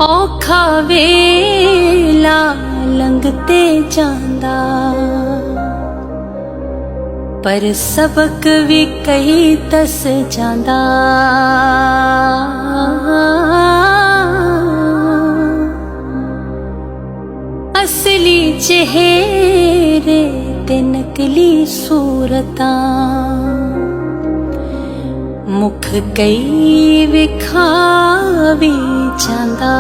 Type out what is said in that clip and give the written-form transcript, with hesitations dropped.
ਔਖਾ ਵੇਲਾ ਲੰਘਤੇ ਜਾਂਦਾ, ਪਰ ਸਬਕ ਵੀ ਕਈ ਦੱਸ ਜਾਂਦਾ। ਅਸਲੀ ਚਿਹਰੇ ਤੇ ਨਕਲੀ ਸੂਰਤਾਂ, ਮੁਖ ਕਈ ਵਿਖਾ ਵੀ ਜਾਂਦਾ।